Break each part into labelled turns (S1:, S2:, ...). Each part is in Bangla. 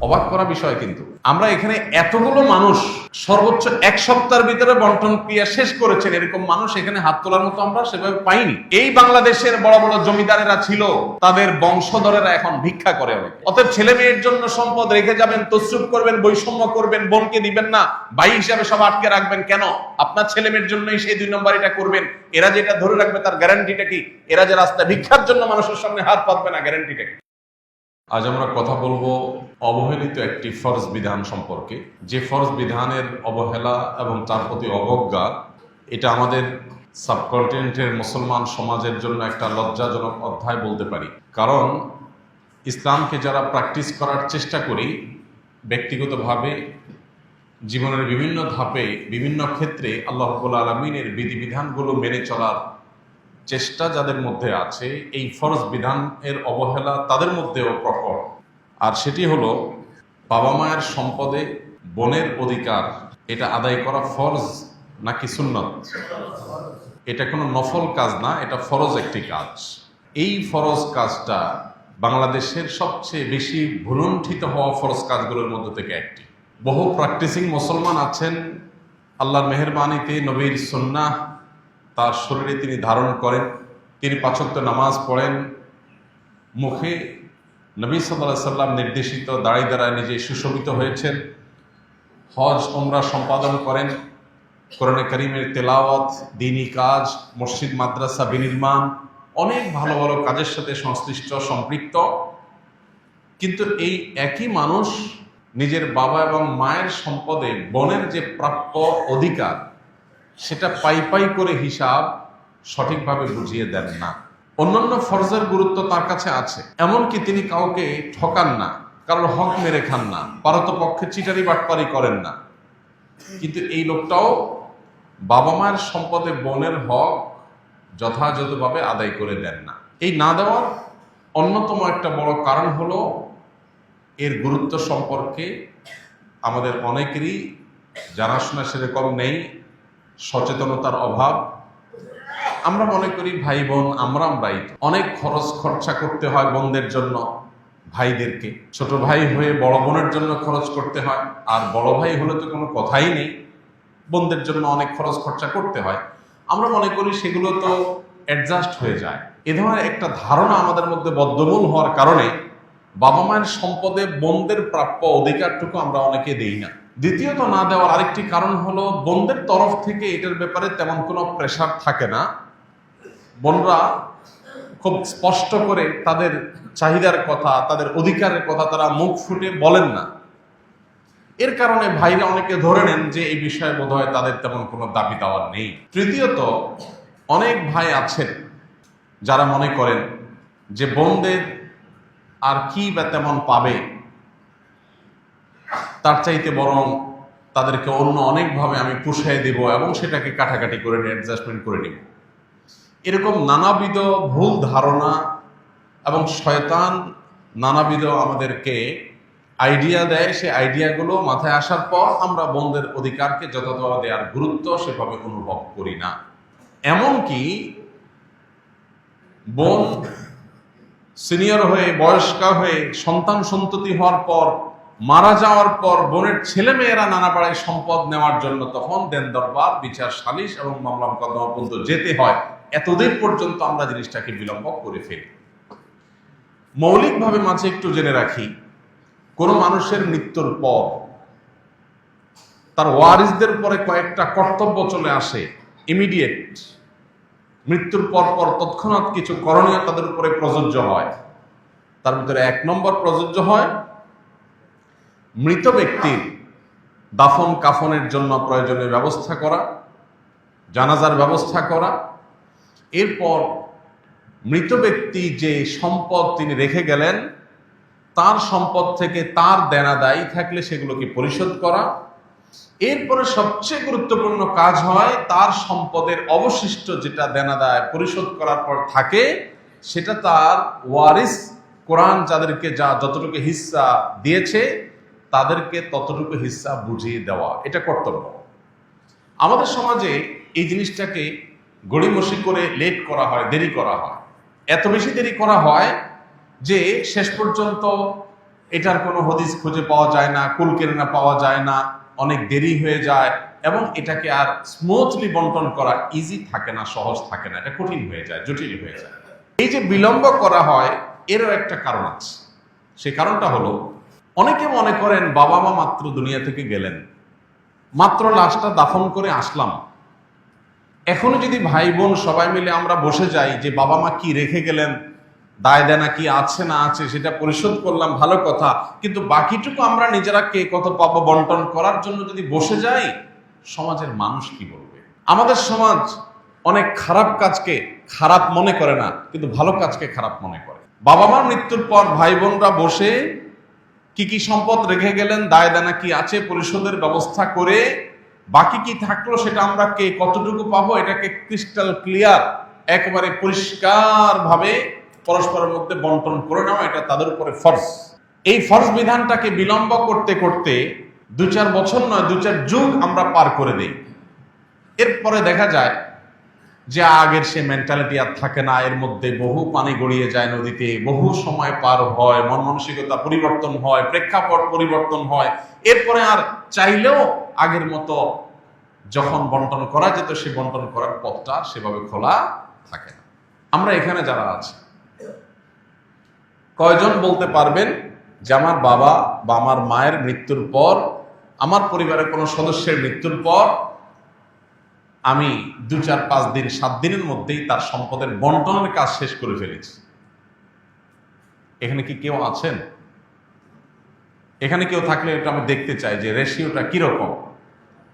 S1: অবাক করা বিষয়। কিন্তু আমরা এখানে এতগুলো মানুষ সর্বোচ্চ এক সপ্তাহের ভিতরে বন্টন ক্রিয়া শেষ করেছেন, এরকম মানুষ এখানে হাত তোলার মতো আমরা সেভাবে পাইনি। এই বাংলাদেশের বড় বড় জমিদারেরা ছিল, তাদের বংশধরেরা এখন ভিক্ষা করে অনেক। অতএব ছেলে মেয়ের জন্য সম্পদ রেখে যাবেন, তসরুফ করবেন, বৈষম্য করবেন, বোনকে দিবেন না, ভাই হিসাবে সব আটকে রাখবেন কেন? আপনার ছেলে মেয়ের জন্যই সেই 2 নম্বরটা করবেন। এরা যেটা ধরে রাখবে তার গ্যারান্টিটা কি? এরা যে রাস্তায় ভিক্ষার জন্য মানুষের সামনে হাত পাতবে না, গ্যারান্টিটা কি? আজ আমরা কথা বলবো অবহেলিত একটি ফরজ বিধান সম্পর্কে, যে ফরজ বিধানের অবহেলা এবং তার প্রতি অবজ্ঞা, এটা আমাদের সাবকন্টিনেন্টের মুসলমান সমাজের জন্য একটা লজ্জাজনক অধ্যায় বলতে পারি। কারণ ইসলামকে যারা প্র্যাকটিস করার চেষ্টা করি ব্যক্তিগতভাবে, জীবনের বিভিন্ন ধাপে বিভিন্ন ক্ষেত্রে আল্লাহ রাব্বুল আলামিনের বিধিবিধানগুলো মেনে চলার চেষ্টা যাদের মধ্যে আছে, এই ফরজ বিধানের অবহেলা তাদের মধ্যেও প্রকট। আর সেটি হলো বাবা মায়ের সম্পদে বোনের অধিকার এটা আদায় করা ফরজ নাকি সুন্নত। এটা কোনো নফল কাজ না, এটা ফরজ একটি কাজ। এই ফরজ কাজটা বাংলাদেশের সবচেয়ে বেশি ভুলুণ্ঠিত হওয়া ফরজ কাজগুলোর মধ্যে থেকে একটি। বহু প্র্যাকটিসিং মুসলমান আছেন, আল্লাহর মেহেরবানিতে নবীর সুন্নাহ তার শরীরে তিনি ধারণ করেন, তিনি 5 ওয়াক্ত নামাজ পড়েন, মুখে নবী সাল্লাল্লাহু আলাইহি সাল্লাম নির্দেশিত দাঁড়িয়ে দাঁড়ায় নিজে সুশোভিত হয়েছেন, হজ ওমরা সম্পাদন করেন, কোরআনে কারীমের তেলাওয়াত, দ্বীনি কাজ, মসজিদ মাদ্রাসা বিনির্মাণ, অনেক ভালো ভালো কাজের সাথে সংশ্লিষ্ট সম্পৃক্ত। কিন্তু এই একই মানুষ নিজের বাবা এবং মায়ের সম্পদে বোনের যে প্রাপ্য অধিকার সেটা পাই পাই করে হিসাব সঠিকভাবে বুঝিয়ে দেন না। অন্যান্য ফরজের গুরুত্ব তার কাছে আছে, এমনকি তিনি কাউকে ঠকান না, কারোর হক মেরে খান না, পারতপক্ষে চিটারি বাটপারি করেন না। কিন্তু এই লোকটাও বাবা মায়ের সম্পদে বোনের হক যথাযথভাবে আদায় করে দেন না। এই না দেওয়ার অন্যতম একটা বড় কারণ হলো এর গুরুত্ব সম্পর্কে আমাদের অনেকেরই জানাশোনা সেরকম নেই, সচেতনতার অভাব। আমরা মনে করি ভাই বোন আমরাই অনেক খরচ খরচা করতে হয় বোনদের জন্য, ভাইদেরকে ছোট ভাই হয়ে বড় বোনের জন্য খরচ করতে হয়, আর বড় ভাই হলে তো কোনো কথাই নেই, বোনদের জন্য অনেক খরচ খরচা করতে হয়। আমরা মনে করি সেগুলো তো অ্যাডজাস্ট হয়ে যায়। এ ধরনের একটা ধারণা আমাদের মধ্যে বদ্ধমূল হওয়ার কারণে বাবা মায়ের সম্পদে বোনদের প্রাপ্য অধিকারটুকু আমরা অনেকে দেই না। দ্বিতীয়ত না দেওয়ার আরেকটি কারণ হলো বোনদের তরফ থেকে এটার ব্যাপারে তেমন কোনো প্রেশার থাকে না। বোনরা খুব স্পষ্ট করে তাদের চাহিদার কথা, তাদের অধিকারের কথা তারা মুখ ফুটে বলেন না। এর কারণে ভাইরা অনেকে ধরে নেন যে এই বিষয়ে বোধহয় তাদের তেমন কোনো দাবি দাওয়া নেই। তৃতীয়ত, অনেক ভাই আছেন যারা মনে করেন যে বোনদের আর কি বা তেমন পাবে, তার চাইতে বরং তাদেরকে অন্য অনেকভাবে আমি পুষায় দেব এবং সেটাকে কাটাকাটি করে অ্যাডজাস্টমেন্ট করে নিব। এরকম নানাবিধ ভুল ধারণা এবং শয়তান নানাবিধ আমাদেরকে আইডিয়া দেয়। সে আইডিয়াগুলো মাথায় আসার পর আমরা বোনদের অধিকারকে যথাযথ দেওয়ার গুরুত্ব সেভাবে অনুভব করি না। এমনকি বোন সিনিয়র হয়ে, বয়স্কা হয়ে, সন্তান সন্ততি হওয়ার পর, মারা যাওয়ার পর বোনের ছেলে মেয়েরা নানা পাড়ায় সম্পদ নেওয়ার জন্য তখন দেন দরবার, বিচার সালিশ এবং মামলা মোকদ্দমা পর্যন্ত যেতে হয়। এতদিন পর্যন্ত আমরা জিনিসটাকে বিলম্ব করে ফেলি। মৌলিকভাবে মাঝে একটু জেনে রাখি, কোন মানুষের মৃত্যুর পর তার ওয়ারিসদের পরে কয়েকটা কর্তব্য চলে আসে ইমিডিয়েট। মৃত্যুর পর পর তৎক্ষণাৎ কিছু করণীয় তাদের উপরে প্রযোজ্য হয়। তার ভিতরে 1 নম্বর প্রযোজ্য হয় মৃত ব্যক্তির দাফন কাফনের জন্য প্রয়োজনীয় ব্যবস্থা করা, জানাজার ব্যবস্থা করা। এরপর মৃত ব্যক্তি যে সম্পদ তিনি রেখে গেলেন তার সম্পদ থেকে তার দেনা দায়ী থাকলে সেগুলোকে পরিশোধ করা। এরপরে সবচেয়ে গুরুত্বপূর্ণ কাজ হয় তার সম্পদের অবশিষ্ট যেটা দেনা দায় পরিশোধ করার পর থাকে সেটা তার ওয়ারিস, কোরআন যাদেরকে যতটুকু হিস্সা দিয়েছে তাদেরকে ততটুকু হিস্সা বুঝিয়ে দেওয়া, এটা কর্তব্য। আমাদের সমাজে এই জিনিসটাকে গড়িমসি করে লেট করা হয়, দেরি করা হয়। এত বেশি দেরি করা হয় যে শেষ পর্যন্ত এটার কোনো হদিস খুঁজে পাওয়া যায় না, কুলকেরনা পাওয়া যায় না, অনেক দেরি হয়ে যায় এবং এটাকে আর স্মুথলি বন্টন করা ইজি থাকে না, সহজ থাকে না, এটা কঠিন হয়ে যায়, জটিল হয়ে যায়। এই যে বিলম্ব করা হয় এরও একটা কারণ আছে। সেই কারণটা হলো, অনেকে মনে করেন বাবা মা মাত্র দুনিয়া থেকে গেলেন, মাত্র লাশটা দাফন করে আসলাম, এখনো যদি ভাই বোন সবাই মিলে আমরা বসে যাই যে বাবা মা কি রেখে গেলেন, দায় দেনা কি আছে না আছে সেটা পরিশোধ করলাম, ভালো কথা, কিন্তু বাকিটুকু আমরা নিজেরা কে কত পাবো বন্টন করার জন্য যদি বসে যাই, সমাজের মানুষ কি বলবে? আমাদের সমাজ অনেক খারাপ কাজকে খারাপ মনে করে না, কিন্তু ভালো কাজকে খারাপ মনে করে। বাবা মার মৃত্যুর পর ভাই বোনরা বসে কি কি সম্পদ রেখে গেলেন, দায় দেনা কি আছে পরিশোধের ব্যবস্থা করে, বাকি কি থাকলো সেটা আমরা কে কতটুকু পাবো এটাকে ক্রিস্টাল ক্লিয়ার, একেবারে পরিষ্কার ভাবে পরস্পরের মধ্যে বন্টন করে নেওয়া, এটা তাদের উপরে ফরজ। এই ফরজ বিধানটাকে বিলম্ব করতে করতে 2-4 বছর নয়, 2-4 যুগ আমরা পার করে দেই। এরপরে দেখা যায় যে আগের সে মেন্টালিটি আর থাকে না, এর মধ্যে বহু পানি গড়িয়ে যায় নদীতে, বহু সময় পার হয়, মন মানসিকতা পরিবর্তন হয়, প্রেক্ষাপট পরিবর্তন হয়, এরপরে আর চাইলেও আগের মতো যখন বন্টন করা যেত সে বন্টন করার পথটা সেভাবে খোলা থাকে না। আমরা এখানে যারা আছি, কয়জন বলতে পারবেন যে আমার বাবা বা আমার মায়ের মৃত্যুর পর, আমার পরিবারের কোনো সদস্যের মৃত্যুর পর আমি 2-4-5 দিন 7 দিনের মধ্যেই তার সম্পদের বন্টনের কাজ শেষ করে ফেলেছি? এখানে কি কেউ আছেন? এখানে কেউ থাকলে এটা আমি দেখতে চাই যে রেশিওটা কিরকম।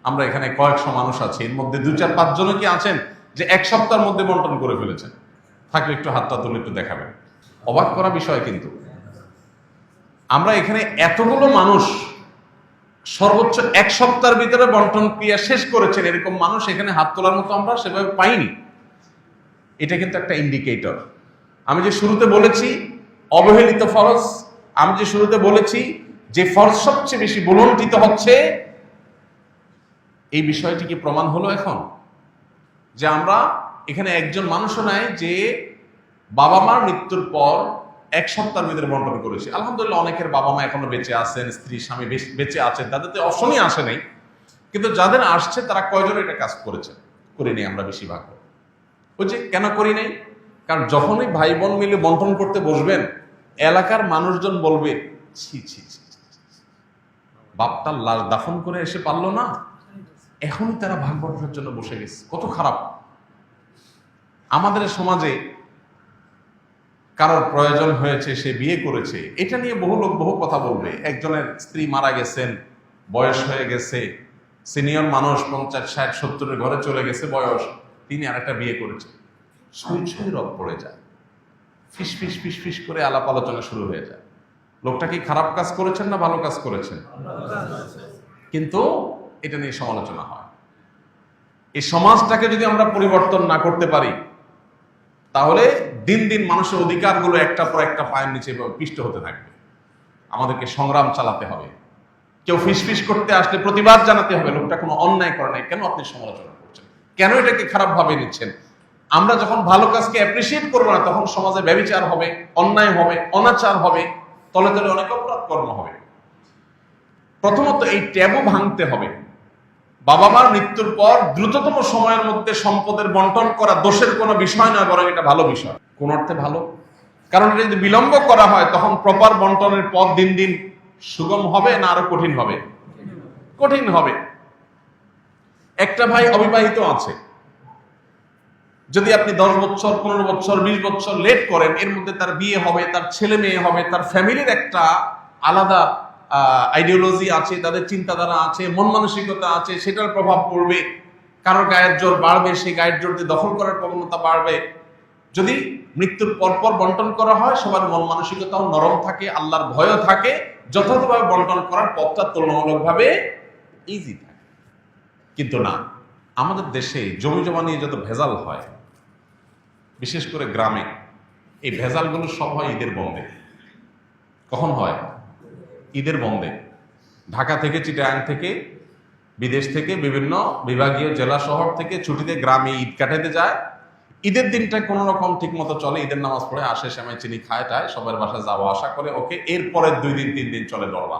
S1: আমরা এখানে কয়েকশো মানুষ আছি, এর মধ্যে 2-4-5 জন কি আছেন যে 1 সপ্তাহের মধ্যে বন্টন করে ফেলেছেন? থাকলে একটু হাতটা তুলে একটু দেখাবেন। অবাক করা বিষয় কিন্তু আমরা এখানে এতগুলো মানুষ সর্বোচ্চ 1 সপ্তাহের ভিতরে বন্টন ক্রিয়া শেষ করেছেন, এরকম মানুষ এখানে হাত তোলার মতো আমরা সেভাবে পাইনি। এটা কিন্তু একটা ইন্ডিকেটর। আমি যে শুরুতে বলেছি অবহেলিত ফরজ, আমি যে শুরুতে বলেছি যে ফরজ সবচেয়ে বেশি বলন্টিত হচ্ছে, এই বিষয়টি কি প্রমাণ হলো এখন যে আমরা এখানে একজন মানুষও নাই যে বাবা মার মৃত্যুর পর 1 সপ্তাহের ভিতরে বন্টন করেছে। আলহামদুলিল্লাহ অনেকের বাবা মা এখনো বেঁচে আছেন, স্ত্রী স্বামী বেঁচে আছেন, তাদের তো অপশনই আসে নাই, কিন্তু যাদের আসছে তারা কয়জন এটা কাজ করেছে? করিনি আমরা বেশিরভাগ। ওই যে কেন করি নাই? কারণ যখনই ভাই বোন মিলে বন্টন করতে বসবেন, এলাকার মানুষজন বলবে ছি ছি ছি, বাপটার লাশ দাফন করে এসে পারলো না, এখনই তারা ভাগ বন্টনের জন্য বসে গেছে, কত খারাপ। আমাদের সমাজে কারোর প্রয়োজন হয়েছে, সে বিয়ে করেছে, এটা নিয়ে বহু লোক বহু কথা বলবে। একজনের স্ত্রী মারা গেছেন, বয়স হয়ে গেছে, সিনিয়র মানুষ 50-60-70-এর ঘরে চলে গেছে বয়স, তিনি আরেকটা বিয়ে করেছে, ছুঁই ছুঁই রব পড়ে যায়, ফিস ফিস ফিস ফিস করে আলাপ আলোচনা শুরু হয়ে যায়। লোকটা কি খারাপ কাজ করেছেন না ভালো কাজ করেছেন? কিন্তু এটা নিয়ে সমালোচনা হয়। এই সমাজটাকে যদি আমরা পরিবর্তন না করতে পারি, তাহলে দিন দিন মানুষের অধিকারগুলো একটা পর একটা পায়ের নিচে পিষ্ট হতে থাকবে। আমাদেরকে সংগ্রাম চালাতে হবে। কেউ ফিসফিস করতে আসলে প্রতিবাদ জানাতে হবে, লোকটা কোনো অন্যায় করে নাই, কেন আপনি সমালোচনা করছেন, কেন এটাকে খারাপ ভাবে নিচ্ছেন? আমরা যখন ভালো কাজকে অ্যাপ্রিসিয়েট করবো না, তখন সমাজে ব্যভিচার হবে, অন্যায় হবে, অনাচার হবে, তলে তলে অনেক অপরাধ কর্ম হবে। প্রথমত এই ট্যাবু ভাঙতে হবে। বাবা মার মৃত্যুর পর দ্রুততম সময়ের মধ্যে সম্পদের বন্টন করা দোষের কোনো বিষয় নয়, বরং এটা ভালো বিষয়। কোন অর্থে ভালো? কারণ এটা যদি বিলম্ব করা হয়, তখন প্রপার বন্টনের পথ দিন দিন সুগম হবে না আরো কঠিন হবে? কঠিন হবে। একটা ভাই অবিবাহিত আছে, যদি আপনি 10 বছর 15 বছর 20 বছর লেট করেন, এর মধ্যে তার বিয়ে হবে, তার ছেলে মেয়ে হবে, তার ফ্যামিলির একটা আলাদা আইডিওলজি আছে, তাদের চিন্তাধারা আছে, মন মানসিকতা আছে, সেটার প্রভাব পড়বে। কারোর গায়ের জোর বাড়বে, সেই গায়ের জোর দিয়ে দখল করার প্রবণতা বাড়বে। যদি মৃত্যুর পরপর বন্টন করা হয়, সবার মন মানসিকতাও নরম থাকে, আল্লাহর ভয়ও থাকে, যথাযথভাবে বন্টন করার পথটা তুলনামূলকভাবে ইজি থাকে। কিন্তু না, আমাদের দেশে জমি জমা নিয়ে যত ভেজাল হয়, বিশেষ করে গ্রামে, এই ভেজালগুলো সব হয় ঈদের বন্ধে। কখন হয়? ঈদের বন্ধে। ঢাকা থেকে, চিটাগাং থেকে, বিদেশ থেকে, বিভিন্ন বিভাগীয় জেলা শহর থেকে ছুটিতে গ্রামে ঈদ কাটাতে যায়। ঈদের দিনটা কোনো রকম ঠিক মতো চলে, ঈদের নামাজ পড়ে আসে, সেমাই চিনি খায় টায়, সবার বাসায় যাওয়া আসা করে, ওকে। এরপরের 2 দিন 3 দিন চলে ডরবা,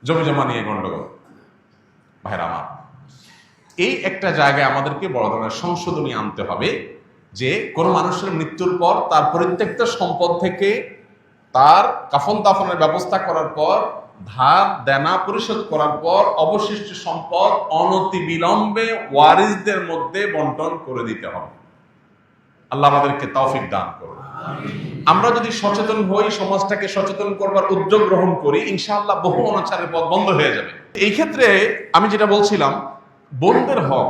S1: জমি জমা নিয়ে গন্ডগোল। ভাইরা আমার, এই একটা জায়গায় আমাদেরকে বড় ধরনের সংশোধনী আনতে হবে যে কোন মানুষের মৃত্যুর পর তার পরিত্যক্ত সম্পদ থেকে তার কাফন দাফনের ব্যবস্থা করার পর, ধার দেনা পরিশোধ করার পর অবশিষ্ট সম্পদ অনতিবিলম্বে ওয়ারিসদের মধ্যে বন্টন করে দিতে হবে। আল্লাহ আমাদেরকে তৌফিক দান করুন। আমরা যদি সচেতন হই, সমাজটাকে সচেতন করবার উদ্যোগ গ্রহণ করি, ইনশাআল্লাহ বহু অনাচারের পথ বন্ধ হয়ে যাবে। এই ক্ষেত্রে আমি যেটা বলছিলাম, বোনদের হক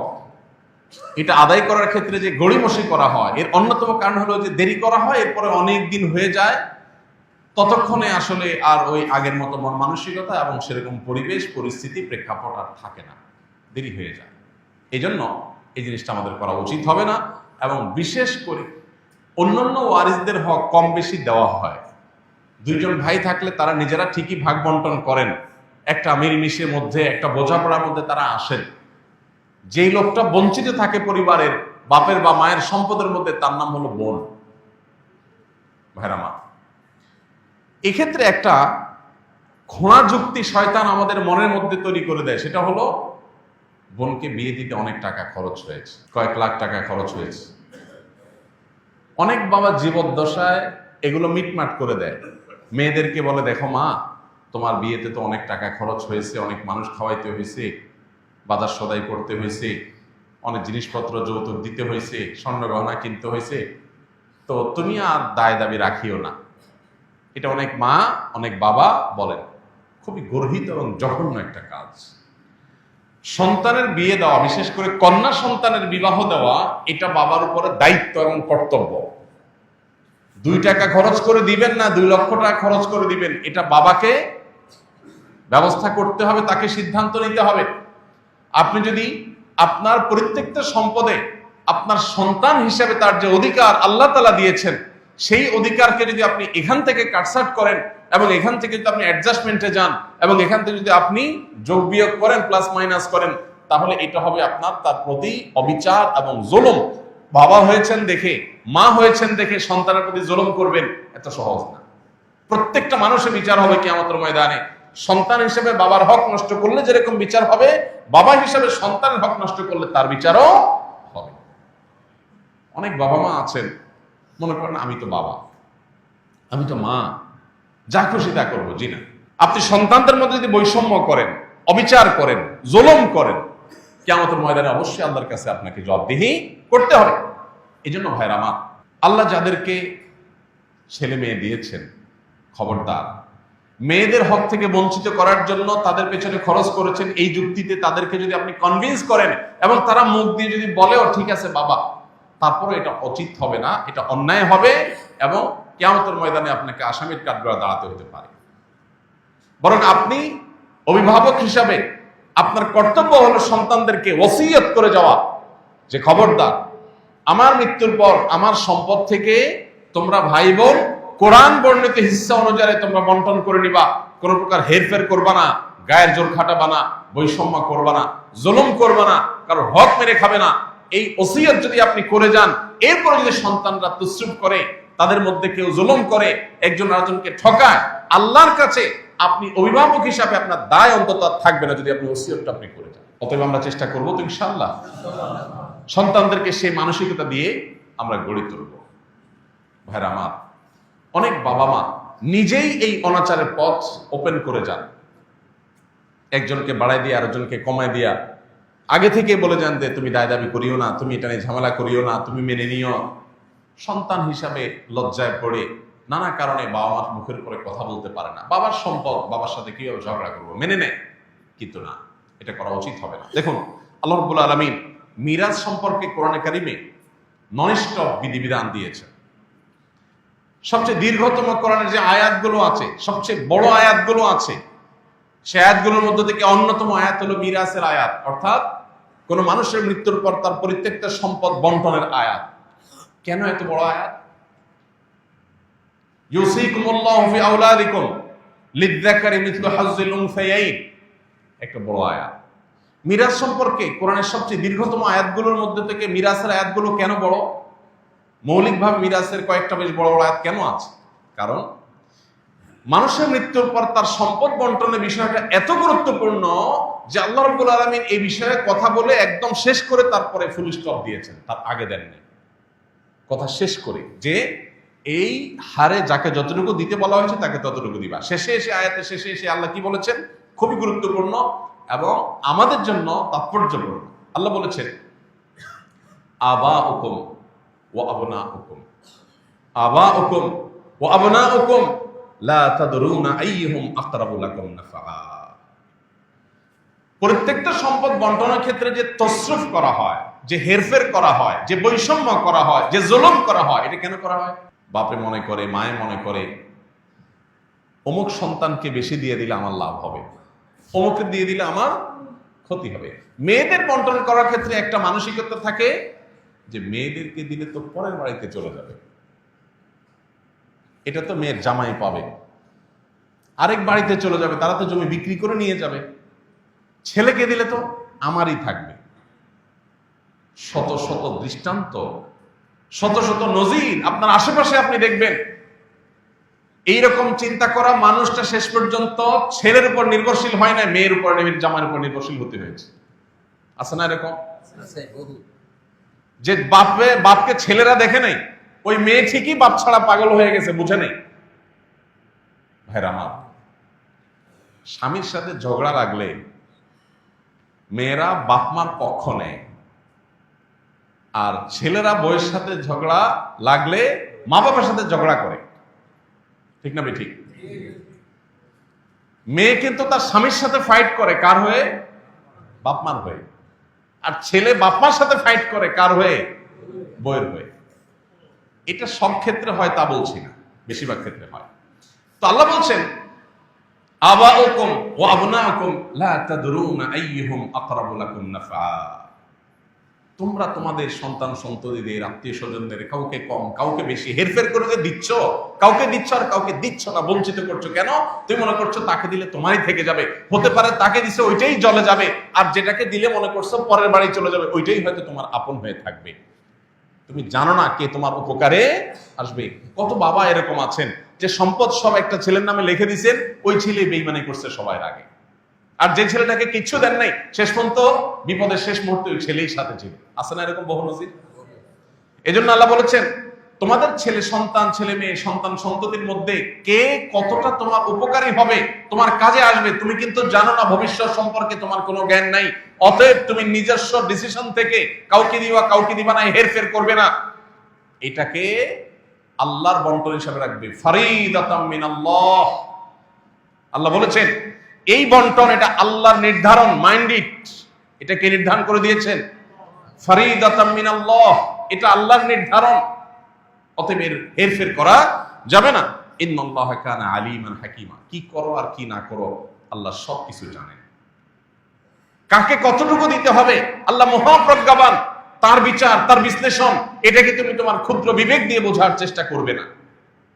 S1: এটা আদায় করার ক্ষেত্রে যে গড়িমসি করা হয়, এর অন্যতম কারণ হলো যে দেরি করা হয়, এরপরে অনেক দিন হয়ে যায়, ততক্ষণে আসলে আর ওই আগের মতো মন মানসিকতা এবং সেরকম পরিবেশ পরিস্থিতি প্রেক্ষাপট আর থাকে না, দেরি হয়ে যায়। এই জন্য এই জিনিসটা আমাদের করা উচিত হবে না। এবং বিশেষ করে অন্যান্য ওয়ারিসদের হক কম বেশি দেওয়া হয়। 2 জন ভাই থাকলে তারা নিজেরা ঠিকই ভাগ বন্টন করেন, একটা মিলমিশের মধ্যে, একটা বোঝাপড়ার মধ্যে তারা আসেন। যেই লোকটা বঞ্চিত থাকে পরিবারের বাপের বা মায়ের সম্পদের মধ্যে, তার নাম হলো বোন। ভাইরা মা, এক্ষেত্রে একটা ঘোড়া যুক্তি শয়তান আমাদের মনের মধ্যে তৈরি করে দেয়, সেটা হলো বোনকে বিয়ে দিতে অনেক টাকা খরচ হয়েছে, কয়েক লাখ টাকা খরচ হয়েছে। অনেক বাবা জীবদ্দশায় এগুলো মিটমাট করে দেয়, মেয়েদেরকে বলে, দেখো মা, তোমার বিয়েতে তো অনেক টাকা খরচ হয়েছে, অনেক মানুষ খাওয়াইতে হয়েছে, বাজার সদাই করতে হয়েছে, অনেক জিনিসপত্র যৌতুক দিতে হয়েছে, স্বর্ণ গহনা কিনতে হয়েছে, তো তুমি আর দায় দাবি রাখিও না। এটা অনেক মা, অনেক বাবা বলেন। খুবই গর্হিত এবং জঘন্য একটা কাজ। সন্তানের বিয়ে দেওয়া, বিশেষ করে কন্যা সন্তানের বিবাহ দেওয়া, এটা বাবার উপরে দায়িত্ব এবং কর্তব্য। 2 টাকা খরচ করে দিবেন না 2 লক্ষ টাকা খরচ করে দিবেন, এটা বাবাকে ব্যবস্থা করতে হবে, তাকে সিদ্ধান্ত নিতে হবে। আপনি যদি আপনার পরিত্যক্ত সম্পদে আপনার সন্তান হিসেবে তার যে অধিকার আল্লাহ তাআলা দিয়েছেন, সেই অধিকারকে যদি আপনি এখান থেকে কাটছাট করেন এবং এখান থেকে যদি আপনি অ্যাডজাস্টমেন্টে যান এবং এখান থেকে যদি আপনি যোগ বিয়োগ করেন, প্লাস মাইনাস করেন, তাহলে এটা হবে আপনার তার প্রতি অবিচার এবং জুলুম। বাবা হয়েছেন দেখে, মা হয়েছেন দেখে সন্তানের প্রতি জুলুম করবেন, এত সহজ না। প্রত্যেকটা মানুষের বিচার হবে কিয়ামতের ময়দানে। সন্তান হিসেবে বাবার হক নষ্ট করলে যেরকম বিচার হবে, বাবা হিসেবে সন্তানের হক নষ্ট করলে তার বিচারও হবে। অনেক বাবা মা আছেন মনে করেন, আমি তো বাবা, আমি তো মা, যা খুশি তা করবো। জি না, আপনি সন্তানদের মধ্যে যদি বৈষম্য করেন, অবিচার করেন, জুলুম করেন, কিয়ামতের ময়দানে অবশ্যই আল্লাহর কাছে আপনাকে জবাবদিহি করতে হবে। এই জন্য ভাইরা আমার, আল্লাহ যাদেরকে ছেলে মেয়ে দিয়েছেন, খবরদার, মেয়েদের হক থেকে বঞ্চিত করার জন্য তাদের পেছনে খরচ করেছেন, এই যুক্তিতে তাদেরকে যদি আপনি কনভিন্স করেন এবং তারা মুখ দিয়ে যদি বলেও ঠিক আছে বাবা, তারপরে এটা উচিত হবে না, এটা অন্যায় হবে এবং কিয়ামতের ময়দানে আপনাকে আসামির কাঠগড়ায় দাঁড়াতে হতে পারে। বরং আপনি অভিভাবক হিসাবে আপনার কর্তব্য হলো সন্তানদেরকে ওসিয়ত করে যাওয়া যে খবরদার, আমার মৃত্যুর পর আমার সম্পদ থেকে তোমরা ভাই বোন কোরআন বর্ণিত হিস্সা অনুযায়ী তোমরা বন্টন করে নিবা, কোনো প্রকার হেরফের করবা না, গায়ের জোর খাটাবা না, বৈষম্য করবা না, জুলুম করবা না, কারোর হক মেরে খাবে না। এই ওসিয়ত যদি আপনি করে যান, এরপর যদি সন্তানরা তুসরুফ করে, তাদের মধ্যে কেউ জুলুম করে, একজন আরেকজনকে ঠকায়, আল্লাহর কাছে আপনি অভিভাবক হিসাবে আপনার দায় অন্তত থাকবে না যদি আপনি ওসিয়তটা আপনি করে যান। অতএব আমরা চেষ্টা করবো তো ইনশাআল্লাহ সন্তানদেরকে সেই মানসিকতা দিয়ে আমরা গড়ে তুলব। ভাইরা আমার, অনেক বাবা মা নিজেই এই অনাচারের পথ ওপেন করে যান, একজনকে বাড়াই দিয়ে আরেকজনকে কমায় দিয়া আগে থেকে বলে যান যে তুমি দায় দাবি করিও না, তুমি এটা নিয়ে ঝামেলা করিও না, তুমি মেনে নিও। সন্তান হিসাবে লজ্জায় পড়ে নানা কারণে বাবা মার মুখের উপরে কথা বলতে পারে না, বাবার সম্পদ বাবার সাথে কিভাবে ঝগড়া করবো মেনে নেয়, কিন্তু না, এটা করা উচিত হবে না। দেখুন, আল্লাহ রাব্বুল আলামিন মিরাজ সম্পর্কে কোরআনে কারিমে নন-স্টপ বিধিবিধান দিয়েছে। সবচেয়ে দীর্ঘতম কোরআনের যে আয়াতগুলো আছে, সবচেয়ে বড় আয়াতগুলো আছে, সে আয়াতগুলোর মধ্যে থেকে অন্যতম আয়াত হলো মিরাসের আয়াত, অর্থাৎ কোন মানুষের মৃত্যুর পর তার পরিত্যক্ত সম্পদ বন্টনের আয়াত। কেন এত বড় আয়াত? ইউসিকুমুল্লাহু ফি আওলাদিকুম লিযযাকারি মিথলু হাজ্জিল উনসায়াইন, একটা বড় আয়াত। মিরাস সম্পর্কে কোরআনের সবচেয়ে দীর্ঘতম আয়াতগুলোর মধ্যে থেকে মিরাসের আয়াতগুলো কেন বড়? মৌলিকভাবে মিরাসের কয়েকটা বেশ বড় বড় আয়াত কেন আছে? কারণ মানুষের মৃত্যুর পর তার সম্পদ বন্টনের বিষয়টা এত গুরুত্বপূর্ণ যে আল্লাহ রাব্বুল আলামিন এই বিষয়ে কথা বলে একদম শেষ করে তারপরে ফুল স্টপ দিয়েছেন, তার আগে দেননি। কথা শেষ করে যে এই হারে যাকে যতটুকু দিতে বলা হয়েছে তাকে ততটুকু দিবা। শেষে এসে আয়াতের শেষে এসে আল্লাহ কি বলেছেন? খুবই গুরুত্বপূর্ণ এবং আমাদের জন্য তাৎপর্যপূর্ণ। আল্লাহ বলেছেন, আবাউকুম ওয়া আবনাউকুম, আবাউকুম ওয়া আবনাউকুম লা তাদরুনা আইয়ুহুম আকরাবু লাকুম নাফআ। প্রত্যেকটা সম্পদ বন্টনের ক্ষেত্রে যে তসরুফ করা হয়, যে হেরফের করা হয়, যে বৈষম্য করা হয়, যে জুলুম করা হয়, এটা কেন করা হয়? বাপে মনে করে, মায়ে মনে করে অমুক সন্তানকে বেশি দিয়ে দিলে আমার লাভ হবে, অমুকে দিয়ে দিলে আমার ক্ষতি হবে। মেয়েদের বন্টন করার ক্ষেত্রে একটা মানসিকতা থাকে যে মেয়েদেরকে দিলে তো পরের বাড়িতে চলে যাবে, এটা তো মেয়ের জামাই পাবে, আরেক বাড়িতে চলে যাবে, তারা তো জমি বিক্রি করে নিয়ে যাবে, ছেলেকে দিলে তো আমারই থাকবে। শত শত দৃষ্টান্ত, শত শত নজির আপনার আশেপাশে আপনি দেখবেন। এইরকম চিন্তা করা মানুষটা শেষ পর্যন্ত ছেলের উপর নির্ভরশীল হয় না, মেয়ের উপর, জামাইয়ের উপর নির্ভরশীল হতে হয়েছে। আছে না এরকম? যে বাপকে ছেলেরা দেখে নাই, ওই মেয়ে ঠিকই বাপ ছাড়া পাগল হয়ে গেছে, বুঝে নেই। ভাইরা আমার, স্বামীর সাথে ঝগড়া লাগলে মেয়েরা বাপ মার পক্ষ নেয়, আর ছেলেরা বউয়ের সাথে ঝগড়া লাগলে মা বাবার সাথে ঝগড়া করে। ঠিক না ঠিক? মেয়ে কিন্তু তার স্বামীর সাথে ফাইট করে কার হয়ে? বাপ মার হয়ে। আর ছেলে বাপ মার সাথে ফাইট করে কার হয়ে? বউয়ের হয়ে। এটা সব ক্ষেত্রে হয় তা বলছি না, বেশিরভাগ ক্ষেত্রে হয়। তো আল্লাহ বলছেন, আবাউকুম ওয়া আবনাউকুম লা তাদরুনা আইয়ুহুম আকরাবু লাকুম নাফআ। তোমরা তোমাদের সন্তান সন্ততিদের, আত্মীয় স্বজনদের কাউকে কম কাউকে বেশি হেরফের করে দিচ্ছ, কাউকে দিচ্ছ আর কাউকে দিচ্ছ না, বঞ্চিত করছো। কেন? তুমি মনে করছো তাকে দিলে তোমারই থেকে যাবে, হতে পারে তাকে দিছে ওইটাই জলে যাবে, আর যেটাকে দিলে মনে করছো পরের বাড়ি চলে যাবে, ওইটাই হয়তো তোমার আপন হয়ে থাকবে। তুমি জানো না কে তোমার উপকারে আসবে। কত বাবা এরকম আছেন যে সম্পদ সব একটা ছেলের নামে লিখে দিয়েছেন, ওই ছেলে বেঈমানি করছে সবার আগে, আর যে ছেলেটাকে কিচ্ছু দেন নাই শেষ পর্যন্ত বিপদের শেষ মুহূর্তে ওই ছেলেই সাথে ছিল। আছে না এরকম বহু নজির? এজন্য আল্লাহ বলেছেন, তোমাদের ছেলে সন্তান, ছেলে মেয়ে, সন্তান সন্ততির মধ্যে কে কতটা তোমার উপকারী হবে, তোমার কাজে আসবে, তুমি কিন্তু জানো না। ভবিষ্যৎ সম্পর্কে তোমার কোনো জ্ঞান নাই। অতএব তুমি নিজস্ব ডিসিশন থেকে কাউকে দিবা কাউকে দিবা না, হেরফের করবে না। এটাকে আল্লাহর বন্টন হিসাবে রাখবে, ফারিদাতাম মিনাল্লাহ। আল্লাহ বলেছেন এই বন্টন এটা আল্লাহর নির্ধারণ, মাইন্ডিট। এটা কে নির্ধারণ করে দিয়েছেন? ফারিদাতাম মিনাল্লাহ, এটা আল্লাহর নির্ধারণ। অতএব এর হেরফের করা যাবে না। ইন্নাল্লাহা কানা আলিমান হাকিমা। কি করো আর কি না করো আল্লাহ সবকিছু জানেন। কাকে কতটুকু দিতে হবে আল্লাহ মহাপ্রজ্ঞাবান। তার বিচার, তার বিশ্লেষণ, এটাকে তুমি তোমার ক্ষুদ্র বিবেক দিয়ে বোঝার চেষ্টা করবে না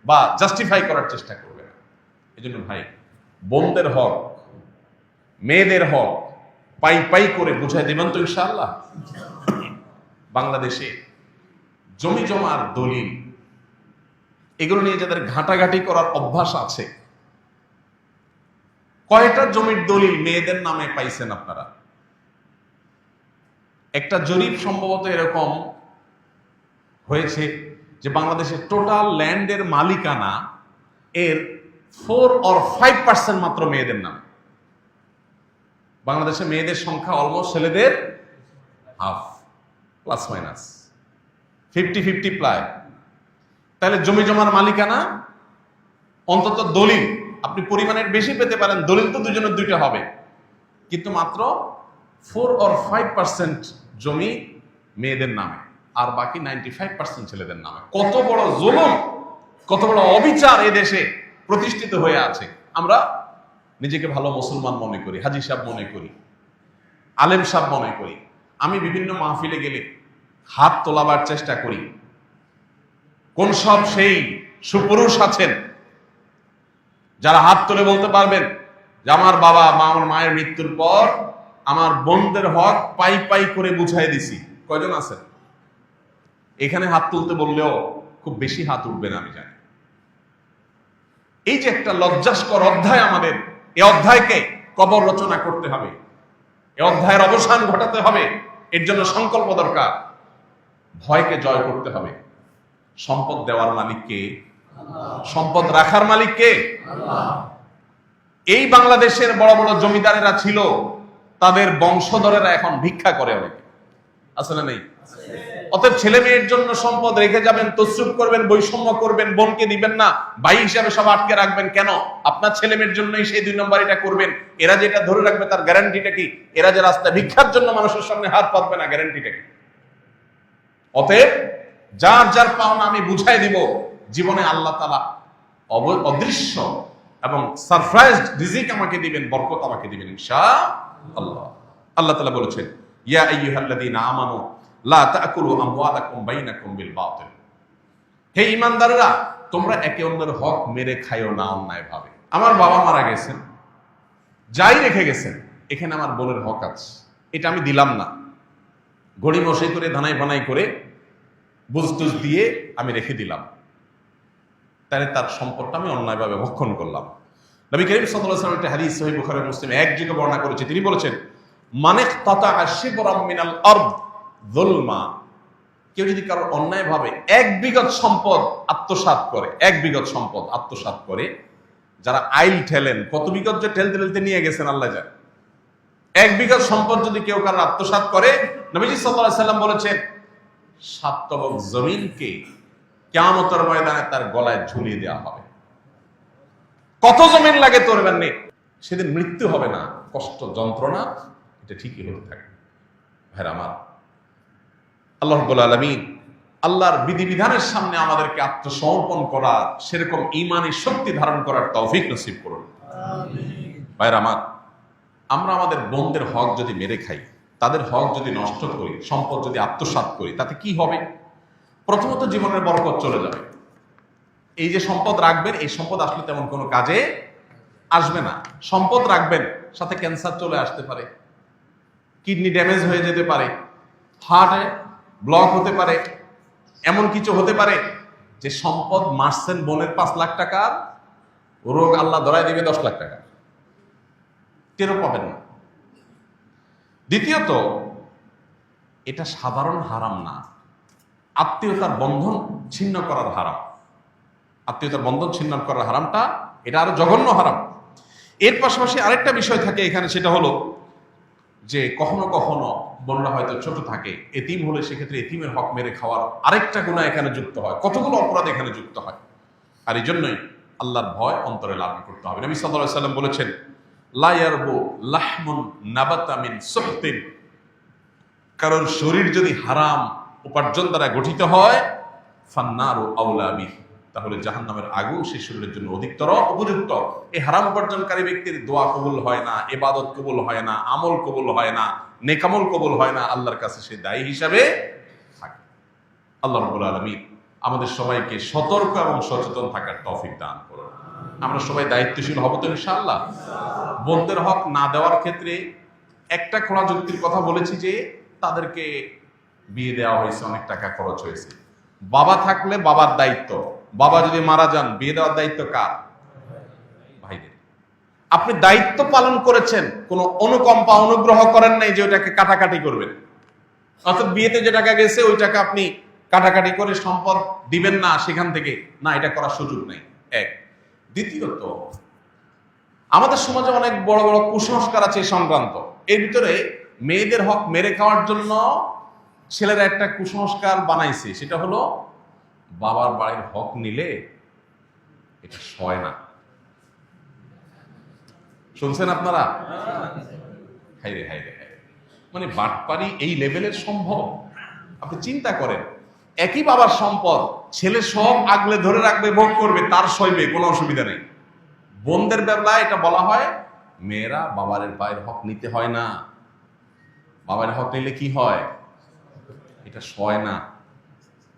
S1: বা জাস্টিফাই করার চেষ্টা করবে না। এজন্য ভাই, বোনদের হক, মেয়েদের হক পাই পাই করে বুঝাই দেবেন তো ইনশাআল্লাহ। বাংলাদেশে জমি জমার দলিল, এগুলো নিয়ে যাদের ঘাটাঘাটি করার অভ্যাস আছে, কয়টা জমির দলিল মেয়েদের নামে পাইছেন আপনারা? একটা জরিপ সম্ভবত এরকম হয়েছে যে বাংলাদেশের টোটাল ল্যান্ডের মালিকানা এর 4 or 5% মাত্র মেয়েদের নামে। বাংলাদেশে মেয়েদের সংখ্যা অলমোস্ট ছেলেদের হাফ, প্লাস মাইনাস 50-50 প্রায়। তাহলে জমি জমার মালিকানা, অন্তত দলিল আপনি পরিমাণের বেশি পেতে পারেন, দলিল তো দুজনের দুইটা হবে, কিন্তু মাত্র 4 or 5% জমি মেয়েদের নামে, আর বাকি 95% ছেলেদের নামে। কত বড় জুলুম, কত বড় অবিচার এ দেশে প্রতিষ্ঠিত হয়ে আছে। আমরা নিজেকে ভালো মুসলমান মনে করি, হাজী সাহেব মনে করি, আলেম সাহেব মনে করি। আমি বিভিন্ন মাহফিলে গেলে হাত তোলাবার চেষ্টা করি। কোন সব সেই সুপুরুষ আছেন যারা হাত তুলে বলতে পারবেন যে আমার বাবা মা, আমার মায়ের মৃত্যুর পর আমার বোনদের হক পাই পাই করে বুঝাই দিছি? কয়জন আছেন? এখানে হাত তুলতে বললেও খুব বেশি হাত উঠবে না আমি জানি। এই যে একটা লজ্জাস্কর অধ্যায় আমাদের, এই অধ্যায়কে কবর রচনা করতে হবে, এই অধ্যায়ের অবসান ঘটাতে হবে। এর জন্য সংকল্প দরকার। ভয়কে জয় করতে হবে। সম্পদ দেওয়ার মালিক কে? সম্পদ রাখার মালিক কে? এই বাংলাদেশের বড় বড় জমিদারেরা ছিল, তাদের বংশধরেরা এখন ভিক্ষা করে অনেকে, আছে না নেই? অতএব ছেলে মেয়ের জন্য সম্পদ রেখে যাবেন, তসরুফ করবেন, বৈষম্য করবেন, বোনকে দিবেন না, ভাই হিসাবে সব আটকে রাখবেন কেন? আপনার ছেলে মেয়ের জন্যই সেই 2 নম্বর এটা করবেন। এরা যেটা ধরে রাখবে তার গ্যারান্টিটা কি? এরা যে রাস্তায় ভিক্ষার জন্য মানুষের সামনে হাত পাতবে না, গ্যারান্টিটা কি? অতএব যার যার পাওনা আমি বুঝাই দিব। জীবনে আল্লাহ তাআলা অদৃশ্য এবং সারপ্রাইজড রিজিক আমাকে দিবেন, বরকত আমাকে দিবেন ইনশাআল্লাহ। আল্লাহ তাআলা বলেছেন, ইয়া আইয়ুহাল্লাযীনা আমানু লা তাকুলু আমওয়ালাকুম বাইনাকুম বিল বাতিল। হে ঈমানদাররা, তোমরা একে অন্যের হক মেরে খাইও না অন্যায় ভাবে। আমার বাবা মারা গেছেন, যাই রেখে গেছেন, এখানে আমার বোনের হক আছে, এটা আমি দিলাম না। ঘড়ি মশাই করে, ধানাই বানাই করে, বুঝটুজ দিয়ে আমি রেখে দিলাম, তাহলে তার সম্পদটা আমি অন্যায়ভাবে ভক্ষণ করলাম। নবী করিম সাল্লাল্লাহু আলাইহি ওয়াসাল্লাম একটা হাদিস সহিহ বুখারী ও মুসলিমে এক জায়গায় বর্ণনা করেছে। তিনি বলেছেন, মানিকতাতা শিবরাম মিনাল আরদ যুলমা, কেউ যদি কারোর অন্যায়ভাবে 1 বিঘত সম্পদ আত্মসাৎ করে, 1 বিঘত সম্পদ আত্মসাৎ করে, যারা আইল ঠেলেন, কত বিঘত যে ঠেলতে ঠেলতে নিয়ে গেছেন আল্লাহ জানে। 1 বিঘত সম্পদ যদি কেউ কারোর আত্মসাৎ করে, নবীজি সাল্লাল্লাহু আলাইহি ওয়াসাল্লাম বলেছেন 7 তবক জমিনকে কিয়ামতের ময়দানে তার গলায় ঝুলিয়ে দেওয়া হবে। কত জমিন লাগে তোর নেই, সেদিন মৃত্যু হবে না, কষ্ট যন্ত্রণা এটা ঠিকই হতে থাকে। ভাইরা আমার, আল্লাহ রাব্বুল আলামিন আল্লাহর বিধিবিধানের সামনে আমাদেরকে আত্মসমর্পণ করার, সেরকম ঈমানি শক্তি ধারণ করার তৌফিক নসিব করুন। আমিন। ভাইরা আমার, আমরা আমাদের বোনদের হক যদি মেরে খাই, তাদের হক যদি নষ্ট করি, সম্পদ যদি আত্মসাৎ করি, তাতে কি হবে? প্রথমত জীবনের বরকত চলে যাবে। এই যে সম্পদ রাখবেন, এই সম্পদ আসলে তেমন কোনো কাজে আসবে না। সম্পদ রাখবেন, সাথে ক্যান্সার চলে আসতে পারে, কিডনি ড্যামেজ হয়ে যেতে পারে, হার্টে ব্লক হতে পারে, এমন কিছু হতে পারে যে সম্পদ মারছেন বোনের 5 লাখ টাকার রোগ আল্লাহ ধরায় দিবে 10 লাখ টাকা, টেরও পাবেন না। দ্বিতীয়ত, এটা সাধারণ হারাম না, আত্মীয়তার বন্ধন ছিন্ন করার হারাম। আত্মীয়তার বন্ধন ছিন্ন করার হারামটা, এটা আরো জঘন্য হারাম। এর পাশাপাশি আরেকটা বিষয় থাকে এখানে, সেটা হলো যে কখনো কখনো বোনরা হয়তো ছোট থাকে, এতিম হলে সেক্ষেত্রে এতিমের হক মেরে খাওয়ার আরেকটা গুনাহ এখানে যুক্ত হয়, কতগুলো অপরাধ এখানে যুক্ত হয়। আর এই জন্যই আল্লাহর ভয় অন্তরে লালন করতে হবে। নবী সাল্লাল্লাহু আলাইহি ওয়াসাল্লাম বলেছেন, লা ইয়ারবু লাহমুন নাবাতা মিন সুহতিন, কারণ শরীর যদি হারাম উপার্জন দ্বারা গঠিত হয়, ফান্নারু আউলা বিহি, তাহলে জাহান্নামের আগুন সেই শরীরের জন্য অধিকতর উপযুক্ত। এই হারাম উপার্জনকারী ব্যক্তির দোয়া কবুল হয় না, ইবাদত কবুল হয় না, আমল কবুল হয় না, নেকামল কবুল হয় না, আল্লাহর কাছে সে দায়ী হিসাবে থাকে। আল্লাহ রাব্বুল আলামিন আমাদের সবাইকে সতর্ক এবং সচেতন থাকার তৌফিক দান করুন। আমরা সবাই দায়িত্বশীল হব তো ইনশাআল্লাহ। বোনদের হক না দেওয়ার ক্ষেত্রে একটা খোলা যুক্তির কথা বলেছি যে তাদেরকে বিয়ে দেওয়া হয়েছে, অনেক টাকা খরচ হয়েছে। বাবা থাকলে বাবার দায়িত্ব, বাবা যদি মারা যান বিয়ে দেওয়ার দায়িত্ব কার? ভাইদের। আপনি দায়িত্ব পালন করেছেন, কোনো অনুকম্পা অনুগ্রহ করেন নাই যে ওইটাকে কাটাকাটি করবেন। অর্থাৎ বিয়েতে যে টাকা গেছে ওই টাকা আপনি কাটাকাটি করে সম্পদ দিবেন না সেখান থেকে, না, এটা করার সুযোগ নেই। এক। দ্বিতীয়ত, আমাদের সমাজে অনেক বড় বড় কুসংস্কার আছে এই সংক্রান্ত। এর ভিতরে মেয়েদের হক মেরে খাওয়ার জন্য ছেলেরা একটা কুসংস্কার বানাইছে, সেটা হলো বাবার বাড়ির হক নিলে এটা সয় না। শুনছেন আপনারা? হাইরে হাইরে হাইরে, মানে বাটপারি এই লেভেলের সম্ভব? আপনি চিন্তা করেন, একই বাবার সম্পদ, ছেলে সব আগলে ধরে রাখবে, ভোগ করবে, তার সইবে, কোনো অসুবিধা নেই। বোনদের বেলায় এটা বলা হয়, মেয়েরা বাবার পায়ের হক নিতে হয় না। বাবার হক নিলে কি হয়? এটা সয় না,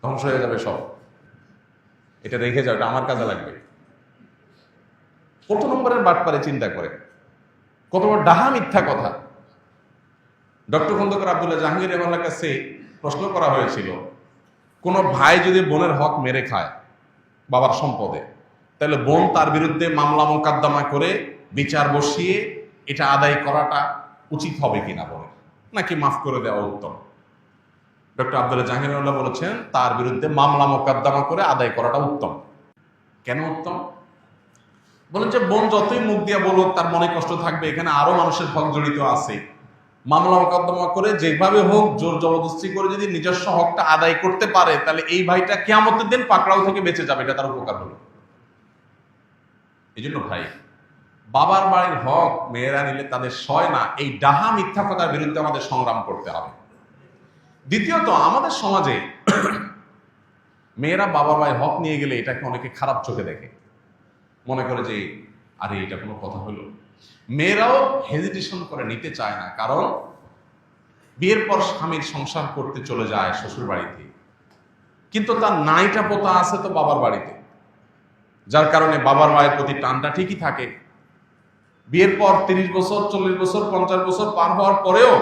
S1: ধ্বংস হয়ে যাবে সব। এটা রেখে যাও, এটা আমার কাজে লাগবে। কত নম্বরের বাটপারে চিন্তা করে, কত বড় ডাহা মিথ্যা কথা। ডক্টর খন্দকার আব্দুল্লাহ জাহাঙ্গীর রহমানের কাছে প্রশ্ন করা হয়েছিল, কোনো ভাই যদি বোনের হক মেরে খায় বাবার সম্পদে, তাহলে বোন তার বিরুদ্ধে মামলা মোকদ্দমা করে বিচার বসিয়ে এটা আদায় করাটা উচিত হবে কিনা বলে, নাকি মাফ করে দেওয়া উত্তম? ডক্টর আব্দুল্লাহ জাহাঙ্গীরুল্লাহ বলেছেন তার বিরুদ্ধে মামলা মোকদ্দমা করে আদায় করাটা উত্তম। কেন উত্তম? বলেন যে বোন যতই মুখ দিয়ে বলুক তার মনে কষ্ট থাকবে, এখানে আরো মানুষের হক জড়িত আছে। মামলা মোকদ্দমা করে যেভাবে হোক জোর জবরদস্তি করে যদি নিজস্ব হকটা আদায় করতে পারে, তাহলে এই ভাইটা কিয়ামতের দিন পাকড়াও থেকে বেঁচে যাবে, এটা তার উপকার হলো। এই জন্য ভাই, বাবার বাড়ির হক মেয়েরা নিলে তাদের সয় না, এই ডাহা মিথ্যা কথার বিরুদ্ধে আমাদের সংগ্রাম করতে হবে। দ্বিতীয়ত, আমাদের সমাজে মেয়েরা বাবার বাড়ির হক নিয়ে গেলে এটাকে অনেকে খারাপ চোখে দেখে, মনে করে যে আরে এটা কোনো কথা হলো। মেয়েরাও হেজিটেশন করে নিতে চায় না, কারণ বিয়ের পর স্বামীর সংসার করতে চলে যায় শ্বশুর বাড়িতে, কিন্তু তার নাইটা পোতা আছে তো বাবার বাড়িতে, যার কারণে বাবার মায়ের প্রতি টানটা ঠিকই থাকে। বিয়ের পর 30 বছর 40 বছর 50 বছর পার হওয়ার পরেও,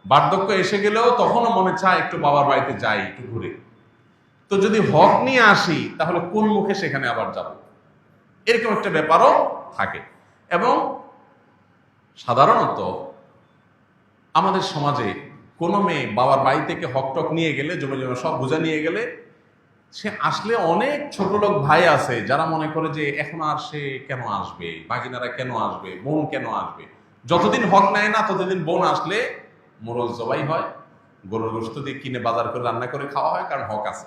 S1: বার্ধক্য এসে গেলেও তখনও মনে চায় একটু বাবার বাড়িতে যাই, একটু ঘুরে। তো যদি হক নিয়ে আসি তাহলে কোন মুখে সেখানে আবার যাব, এরকম একটা ব্যাপারও থাকে। এবং সাধারণত আমাদের সমাজে কোনো মেয়ে বাবার বাড়ি থেকে হক টক নিয়ে গেলে, জমে জমে সব বুঝা নিয়ে গেলে, সে আসলে অনেক ছোট লোক ভাই আছে যারা মনে করে যে এখন আর সে কেন আসবে, বাগিনারা কেন আসবে, বোন কেন আসবে। যতদিন হক নেয় না ততদিন বোন আসলে মোরল জবাই হয়, গরুর গোশত দিয়ে কিনে বাজার করে রান্না করে খাওয়া হয়, কারণ হক আছে।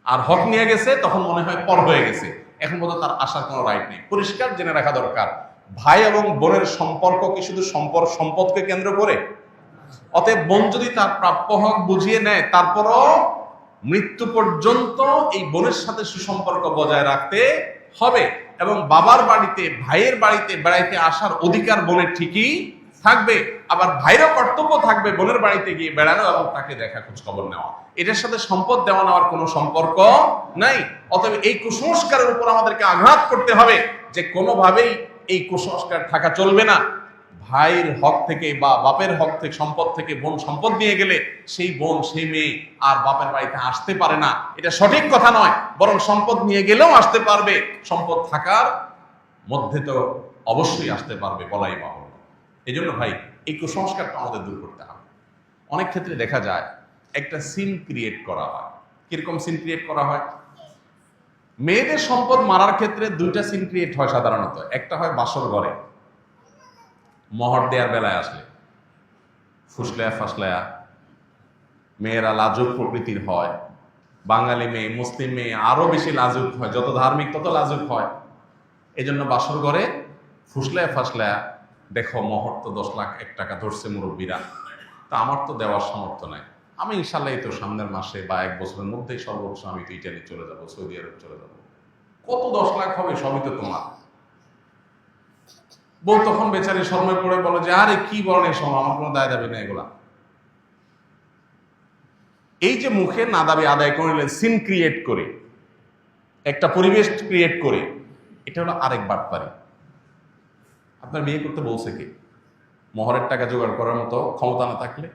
S1: আর হক নিয়ে গেছে তখন মনে হয় পর হয়ে গেছে, এখন পর্যন্ত তার আসার কোনো রাইট নেই। পরিষ্কার জেনে রাখা দরকার, ভাই এবং বোনের সম্পর্ক কি শুধু সম্পদকে কেন্দ্র করে? অতএব বোন যদি তার প্রাপ্য হক বুঝিয়ে নেয়, তারপরও মৃত্যু পর্যন্ত এই বোনের সাথে সুসম্পর্ক বজায় রাখতে হবে। এবং বাবার বাড়িতে, ভাইয়ের বাড়িতে বেড়াইতে আসার অধিকার বোনের ঠিকই থাকবে, আবার ভাইয়েরও কর্তব্য থাকবে বোনের বাড়িতে গিয়ে বেড়ানো এবং তাকে দেখা খোঁজ খবর নেওয়া। এটার সাথে সম্পদ দেওয়া নেওয়ার কোনো সম্পর্ক নাই। অতএব এই কুসংস্কারের উপর আমাদেরকে আঘাত করতে হবে যে কোনোভাবেই এই কুসংস্কার থাকা চলবে না। ভাইয়ের হক থেকে বা বাপের হক থেকে, সম্পদ থেকে বোন সম্পদ নিয়ে গেলে সেই বোন, সেই মেয়ে আর বাপের বাড়িতে আসতে পারে না, এটা সঠিক কথা নয়। বরং সম্পদ নিয়ে গেলেও আসতে পারবে, সম্পদ থাকার মধ্যে তো অবশ্যই আসতে পারবে, বলাই বাহুল্য। এই জন্য ভাই, এই কুসংস্কারটা আমাদের দূর করতে হবে। অনেক ক্ষেত্রে দেখা যায় একটা সিন ক্রিয়েট করা হয়। কিরকম সিন ক্রিয়েট করা হয়? মেয়েদের সম্পদ মারার ক্ষেত্রে দুইটা সিন ক্রিয়েট হয় সাধারণত। একটা হয় বাসর ঘরে, মহর দেওয়ার বেলায় আসলে ফুসলায়া ফাসলায়া, মেয়েরা লাজুক প্রকৃতির হয়। বাঙালি মেয়ে, মুসলিম মেয়ে আরো বেশি লাজুক হয়, যত ধার্মিক তত লাজুক হয়। এই জন্য বাসর ঘরে ফুসলায়া ফাসলায়া, দেখো মহর তো 10 লাখ 1 টাকা ধরছে মুরব্বীরা, তা আমার তো দেওয়ার সামর্থ্য নাই, আমি ইনশাল্লাহ এই তো সামনের মাসে বা 1 বছরের মধ্যেই সর্বোচ্চ আমি তো ইটালি চলে যাবো, সৌদি আরব চলে যাবো, কত 10 লাখ হবে, সবই তো তোমার। বউ তখন বেচারি শর্মে পড়ে বলে যে আরে কি বলেন এই সময়, আমার কোনো দায় দাবি নেই এগুলা। এই যে মুখে না দাবি আদায় করলেন, সিন ক্রিয়েট করে, একটা পরিবেশ ক্রিয়েট করে, এটা হলো আরেক বাটপারি। আপনার বিয়ে করতে বলছে কে? মহরের টাকা জোগাড় করার মতো ক্ষমতা না থাকলে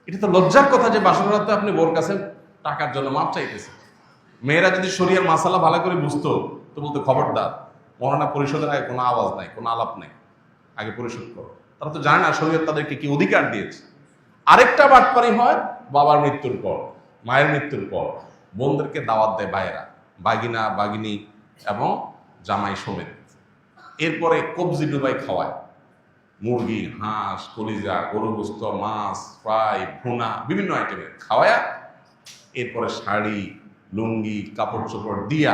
S1: এটা তো লজ্জার কথা যে বাসরাতে আপনি বোর কাছে টাকার জন্য মাপ চাইতেছেন। মেয়েরা যদি শরিয়ার মাসালা ভালো করে বুঝতো তো বলতো খবরদার, মহারণা পরিশোধের আগে কোনো আওয়াজ নাই, কোনো আলাপ নাই, আগে পরিশোধ করো। তারা তো জানে না শরীয়ত তাদেরকে কি অধিকার দিয়েছে। আরেকটা বাটপারি হয় বাবার মৃত্যুর পর, মায়ের মৃত্যুর পর বোনদেরকে দাওয়াত দেয় ভাইয়েরা, বাগিনা বাগিনী এবং জামাই সমেত। এরপরে কবজি ডুবাই খাওয়ায়, মুরগি, হাঁস, কলিজা, গরু গোস্ত, মাছ ফ্রাই, ভুনা, বিভিন্ন আইটেমের খাওয়ায়া এরপরে শাড়ি, লুঙ্গি, কাপড় চোপড় দিয়া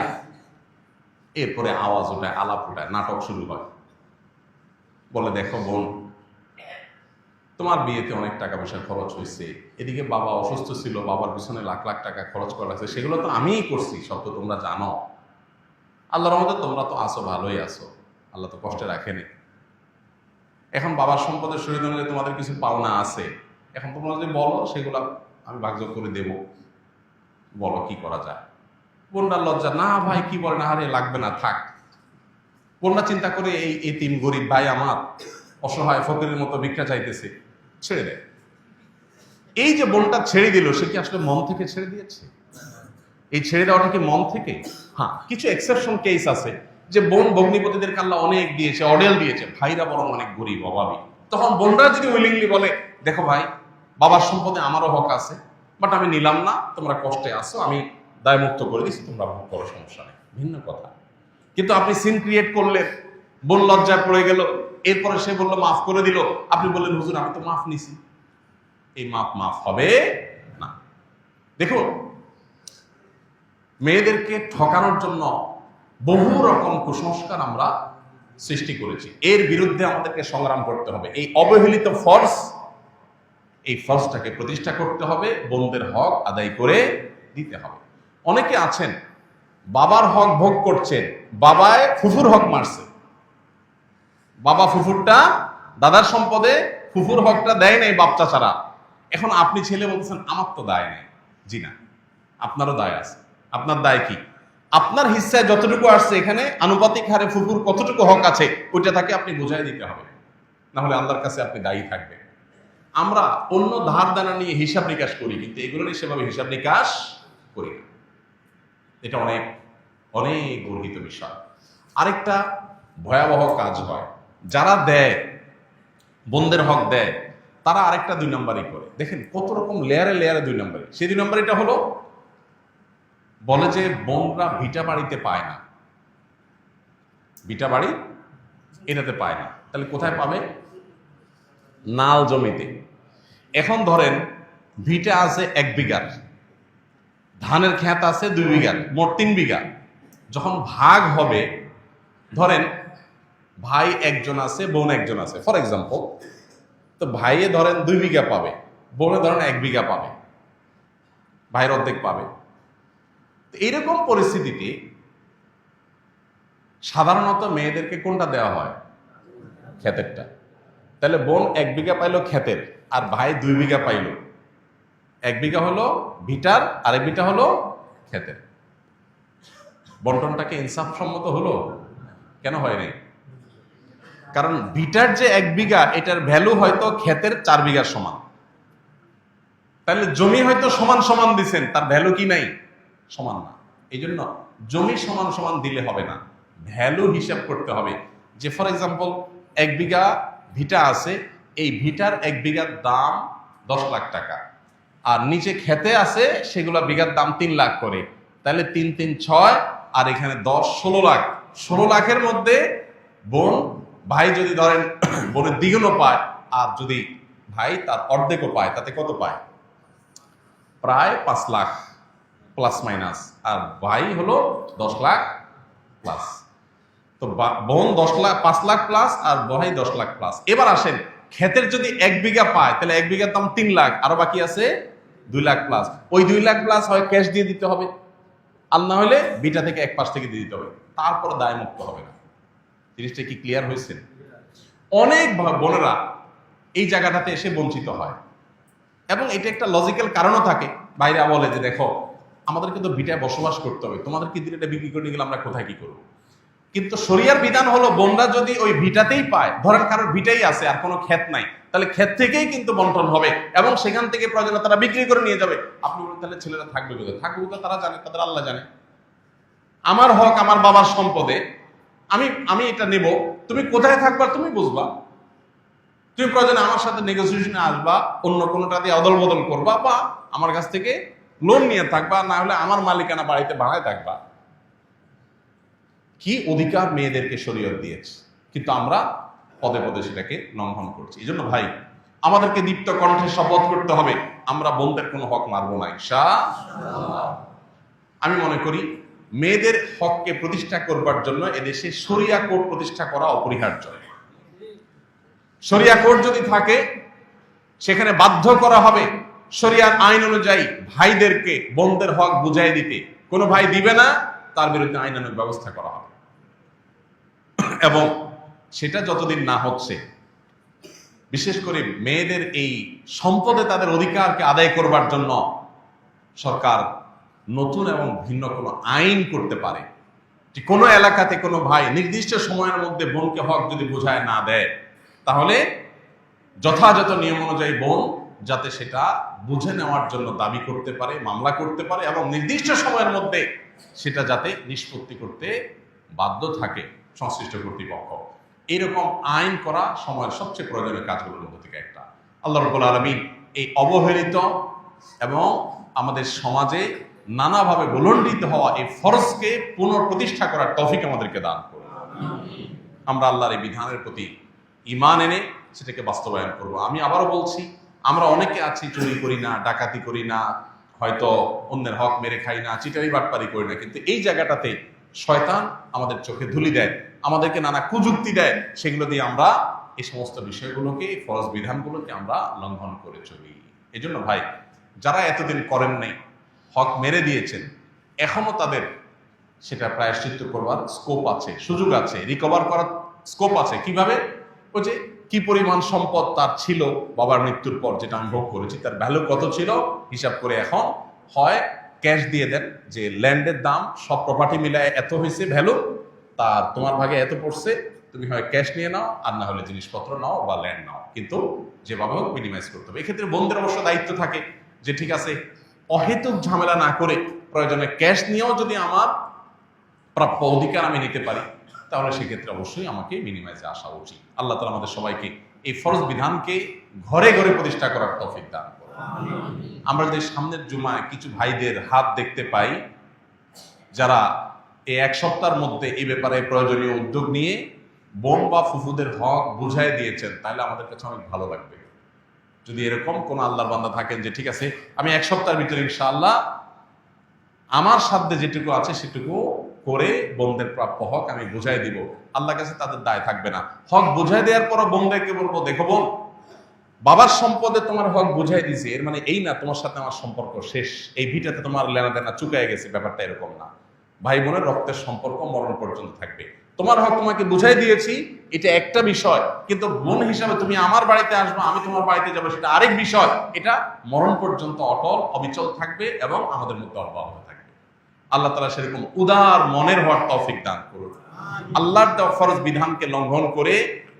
S1: এরপরে আওয়াজ ওঠায়, আলাপ ওঠায়, নাটক শুরু হয়। বলে দেখো বোন, তোমার বিয়েতে অনেক টাকা পয়সা খরচ হয়েছে, এদিকে বাবা অসুস্থ ছিল, বাবার পিছনে লাখ লাখ টাকা খরচ করা লাগছে, সেগুলো তো আমিই করছি, সব তো তোমরা জানো। আল্লাহর রহমতে তোমরা তো আসো, ভালোই আসো, আল্লাহ তো কষ্টে রাখেনি। এখন বাবার সম্পদের শহীদ অনুযায়ী তোমাদের কিছু পাওনা আছে, এখন তোমরা যদি বলো সেগুলো আমি ভাগযোগ করে দেব, বলো কি করা যায়। বোনটার লজ্জা, না ভাই কি বলে না, আরে লাগবে না থাক। বোনটা চিন্তা করে এই এতিম গরিব ভাই আমার অসহায় ফকিরের মতো ভিক্ষা চাইতেছে, ছেড়ে দেয়। এই যে বোনটা ছেড়ে দিল, সে কি আসলে মন থেকে ছেড়ে দিয়েছে? এই ছেড়ে দেওয়াটা কি মন থেকে? হ্যাঁ, কিছু এক্সেপশন কেস আছে যে বোন ভগ্নিপতিদেরকে আল্লাহ অনেক দিয়েছে, অডেল দিয়েছে, ভাইরা বরং অনেক গরিব, অভাবী। তখন বোনরা যদি উইলিংলি বলে, দেখো ভাই, বাবার সম্পদে আমারও হক আছে, বাট আমি নিলাম না, তোমরা কষ্টে আসো, আমি দায়মুক্ত করে দিচ্ছি, তোমরা ভোগ করো, সমস্যা নেই, ভিন্ন কথা। কিন্তু আপনি সিন ক্রিয়েট করলেন, বোন লজ্জায় পড়ে গেল, এরপরে সে বললো মাফ করে দিল, আপনি বললেন হুজুর আমি তো মাফ নিছি, এই মাফ হবে না। দেখুন, মেয়েদেরকে ঠকানোর জন্য বহু রকম কুসংস্কার আমরা সৃষ্টি করেছি। এর বিরুদ্ধে আমাদেরকে সংগ্রাম করতে হবে। এই অবহেলিত ফরজ, এই ফরজটাকে প্রতিষ্ঠা করতে হবে, বোনদের হক আদায় করে দিতে হবে। অনেকে আছেন বাবার হক ভোগ করছেন, বাবায় ফুফুর হক মারছে, বাবা ফুফুরটা দাদার সম্পদে ফুফুর হকটা দেয় নাই বাপ চাচারা। এখন আপনি ছেলে বলতেছেন আমার তো দায় নেই। জি না, আপনারও দায় আছে। আপনার দায় কি? আপনার হিস্সায় যতটুকু আসছে, এখানে আনুপাতিক হারে ফুফুর কতটুকু হক আছে, ওইটা তাকে আপনি বুঝাই দিতে হবে, না হলে আল্লাহর কাছে আপনি দায়ী থাকবেন। আমরা অন্য ধার দানা নিয়ে হিসাব নিকাশ করি, কিন্তু এগুলো নিয়ে সেভাবে হিসাব নিকাশ করি না। এটা অনেক অনেক গর্হিত বিষয়। আরেকটা ভয়াবহ কাজ হয়, যারা দেয়, বোনদের হক দেয়, তারা আরেকটা 2 নম্বরই করে। দেখেন কত রকম লেয়ারে লেয়ারে 2 নম্বরই। সেই 2 নম্বরটা হলো, বলে যে বোনরা ভিটা বাড়িতে পায় না, ভিটা বাড়ি এটাতে পায় না, তাহলে কোথায় পাবে? নাল জমিতে। এখন ধরেন ভিটা আছে 1 বিঘার, ধানের ক্ষেত আছে 2 বিঘার, মোট 3 বিঘা। যখন ভাগ হবে, ধরেন ভাই একজন আছে, বোন একজন আছে, ফর এক্সাম্পল, তো ভাইয়ে ধরেন 2 বিঘা পাবে, বোনে ধরেন 1 বিঘা পাবে, ভাইয়ের অর্ধেক পাবে। এইরকম পরিস্থিতিতে সাধারণত মেয়েদেরকে কোনটা দেওয়া হয়? ক্ষেতেরটা। তাহলে বোন 1 বিঘা পাইলো ক্ষেতের, আর ভাই 2 বিঘা পাইলো। 1 বিঘা হলো ভিটার, আর 1 বিঘা হলো ক্ষেতের। বন্টনটাকে ইনসাফসম্মত হলো? কেন হয় নাই? কারণ ভিটার যে 1 বিঘা, এটার ভ্যালু হয়তো ক্ষেতের 4 বিঘার সমান। তাহলে জমি হয়তো সমান সমান দিচ্ছেন, তার ভ্যালু কি নাই? সমান না। এই জন্য জমি সমান সমান দিলে হবে না, ভ্যালু হিসাব করতে হবে। যে ফর এক্সাম্পল 1 বিঘা ভিটা আছে, এই ভিটার 1 বিঘার দাম 10 লাখ টাকা, আর নিচে খেতে আছে সেগুলা বিঘার দাম 3 লাখ করে, তাহলে 3 3 6, আর এখানে 10 16 লাখ। 16 লাখের মধ্যে বোন, ভাই যদি ধরেন বোনের দ্বিগুণও পায়, আর যদি ভাই তার অর্ধেকও পায়, তাতে কত পায়? প্রায় 5 লাখ প্লাস মাইনাস, আর ভাই হলো 10 লাখ প্লাস। তো বোন 10 লাখ 5 লাখ প্লাস, আর ভাই 10 লাখ প্লাস। এবার আসেন, ক্ষেতের যদি 1 বিঘা পায়, তাহলে 1 বিঘার দাম 3 লাখ, আরো বাকি আছে 2 লাখ প্লাস। ওই 2 লাখ প্লাস হয় ক্যাশ দিয়ে দিতে হবে, আর না হলে বিটা থেকে এক পাশ থেকে দিয়ে দিতে হবে, তারপর দায় মুক্ত হবে না। জিনিসটা কি ক্লিয়ার হয়েছে? অনেক বোনেরা এই জায়গাটাতে এসে বঞ্চিত হয়, এবং এটা একটা লজিক্যাল কারণও থাকে। বাইরে বলে যে দেখো, আমাদেরকে তো ভিটায় বসবাস করতে হবে, তোমাদেরকে দিলে এটা বিক্রি করে গেলে আমরা কোথায় কি করবো? কিন্তু শরিয়ার বিধান হলো, বোনরা যদি ওই ভিটাতেই পায়, ধরেন কারোর ভিটাই আছে আর কোনো ক্ষেত নাই, তাহলে ক্ষেত থেকেই কিন্তু বন্টন হবে, এবং সেখান থেকে প্রয়োজনে তারা বিক্রি করে নিয়ে যাবে। আপনি বলেন তাহলে ছেলেরা থাকবে কোথায়? থাকবে কোথায় তারা জানে, তাদের আল্লাহ জানে। আমার হক আমার বাবার সম্পদে, আমি এটা নেব, তুমি কোথায় থাকবা তুমি বুঝবা। তুমি প্রয়োজনে আমার সাথে নেগোসিয়েশনে আসবা, অন্য কোনোটা দিয়ে অদল বদল করবা, বা আমার কাছ থেকে লোন নিয়ে থাকবা, না হলে আমার মালিকানা বাড়িতে ভাড়ায় থাকবা। কি অধিকার মেয়েদেরকে শরীয়ত দিয়েছে, কিন্তু আমরা পদে পদে সেটাকে লঙ্ঘন করছি। এই জন্য ভাই, আমাদেরকে দীপ্ত কণ্ঠে শপথ করতে হবে, আমরা বোনদের কোনো হক মারবো না ইনশাআল্লাহ। আমি মনে করি মেয়েদের হককে প্রতিষ্ঠা করবার জন্য এদেশে শরিয়া কোর্ট প্রতিষ্ঠা করা অপরিহার্য। শরিয়া কোর্ট যদি থাকে, সেখানে বাধ্য করা হবে শরিয়ার আইন অনুযায়ী ভাইদেরকে বোনদের হক বুঝাই দিতে। কোনো ভাই দিবে না, তার বিরুদ্ধে আইনানুগ ব্যবস্থা করা হবে। এবং সেটা যতদিন না হচ্ছে, বিশেষ করে মেয়েদের এই সম্পদে তাদের অধিকারকে আদায় করবার জন্য সরকার নতুন এবং ভিন্ন কোনো আইন করতে পারে, যে কোনো এলাকাতে কোনো ভাই নির্দিষ্ট সময়ের মধ্যে বোনকে হক যদি বোঝায় না দেয়, তাহলে যথাযথ নিয়ম অনুযায়ী বোন যাতে সেটা বুঝে নেওয়ার জন্য দাবি করতে পারে, মামলা করতে পারে এবং নির্দিষ্ট সময়ের মধ্যে সেটা যাতে নিষ্পত্তি করতে বাধ্য থাকে সংশ্লিষ্ট কর্তৃপক্ষ। এইরকম আইন করা সময়ের সবচেয়ে প্রয়োজনীয় কাজগুলোর মধ্যে থেকে একটা। আল্লাহ রাব্বুল আলামিন এই অবহেলিত এবং আমাদের সমাজে নানাভাবে ভুলণ্ডিত হওয়া এই ফরজকে পুনঃপ্রতিষ্ঠা করার তৌফিক আমাদেরকে দান করুন। আমরা আল্লাহর এই বিধানের প্রতি ঈমান এনে সেটাকে বাস্তবায়ন করব। আমি আবারও বলছি, আমরা অনেকে আছি চুরি করি না, ডাকাতি করি না, হয়তো অন্যের হক মেরে খাই না, চিটারি বাটপারি করি না, কিন্তু এই জায়গাটাতে শয়তান আমাদের চোখে ধুলি দেয়, আমাদেরকে নানা কুযুক্তি দেয়, সেগুলো দিয়ে আমরা এই সমস্ত বিষয়গুলোকে, ফরজ বিধানগুলোকে আমরা লঙ্ঘন করে চলি। এই জন্য ভাই, যারা এতদিন করেন নাই, হক মেরে দিয়েছেন, এখনো তাদের সেটা প্রায়শ্চিত্ত করবার স্কোপ আছে, সুযোগ আছে, রিকভার করার স্কোপ আছে। কিভাবে? ওই যে কি পরিমাণ সম্পদ তার ছিল বাবার মৃত্যুর পর, যেটা আমি ভোগ করেছি, তার ভ্যালু কত ছিল হিসাব করে এখন হয় ক্যাশ দিয়ে দেন, যে ল্যান্ডের দাম সব প্রপার্টি মিলায় এত হয়েছে ভ্যালু, তার তোমার ভাগে এত পড়ছে, তুমি হয় ক্যাশ নিয়ে নাও, আর না হলে জিনিসপত্র নাও বা ল্যান্ড নাও, কিন্তু যেভাবে হোক মিনিমাইজ করতে হবে। এক্ষেত্রে বোনদের অবশ্য দায়িত্ব থাকে যে ঠিক আছে, অহেতুক ঝামেলা না করে প্রয়োজনে ক্যাশ নিয়েও যদি আমার প্রাপ্য অধিকার আমি নিতে পারি, তাহলে সেক্ষেত্রে অবশ্যই আমাকে মিনিমাইজে আসা উচিত। আল্লাহ তাআলা আমাদের সবাইকে এই ফরজ বিধানকে ঘরে ঘরে প্রতিষ্ঠা করার তৌফিক দান করুন। আমরা যদি সামনের জুমায় কিছু ভাইদের হাত দেখতে পাই, যারা এই এক সপ্তাহের মধ্যে এই ব্যাপারে প্রয়োজনীয় উদ্যোগ নিয়ে বোন বা ফুফুদের হক বুঝাই দিয়েছেন, তাহলে আমাদের কাছে অনেক ভালো লাগবে। যদি এরকম কোন আল্লাহর বান্দা থাকেন যে ঠিক আছে, আমি এক সপ্তাহের ভিতরে ইনশাআল্লাহ আমার সাধ্যে যেটুকু আছে সেটুকু করে বোনদের প্রাপ্য হক আমি বুঝাই দিব, আল্লাহর কাছে তাদের দায় থাকবে না। হক বুঝাই দেওয়ার পরও বোনদেরকে বলবো, দেখো বোন, বাবার সম্পদে তোমার হক বুঝাই দিয়েছি, এর মানে এই না তোমার সাথে আমার সম্পর্ক শেষ, এই ভিটাতে তোমার লেনা দেনা চুকায় গেছে, ব্যাপারটা এরকম না। ভাই বোনের রক্তের সম্পর্ক মরণ পর্যন্ত থাকবে। তোমার হক তোমাকে বুঝাই দিয়েছি, এটা একটা বিষয়, কিন্তু বোন হিসাবে তুমি আমার বাড়িতে আসবে, আমি তোমার বাড়িতে যাবো, সেটা আরেক বিষয়। এটা মরণ পর্যন্ত অটল অবিচল থাকবে এবং আমাদের মধ্যে অব্যাহত থাকবে। আল্লাহ তাআলা সেরকম উদার মনের হওয়ার তৌফিক দান করুন। আল্লাহর দেওয়া ফরজ বিধানকে লঙ্ঘন করে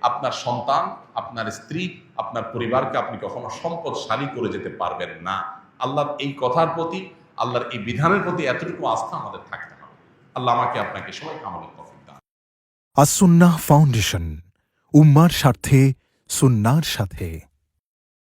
S1: আপনার সন্তান, আপনার স্ত্রী, আপনার পরিবারকে আপনি কখনো সম্পদশালী করে যেতে পারবেন না। আল্লাহর এই কথার প্রতি, আল্লাহর এই বিধানের প্রতি এতটুকু আস্থা আমাদের থাকতে হবে। আল্লাহ আমাকে আপনাকে সবাইকে আমলের তৌফিক দান।
S2: আস-সুন্নাহ ফাউন্ডেশন, উম্মার স্বার্থে সুন্নাহর সাথে।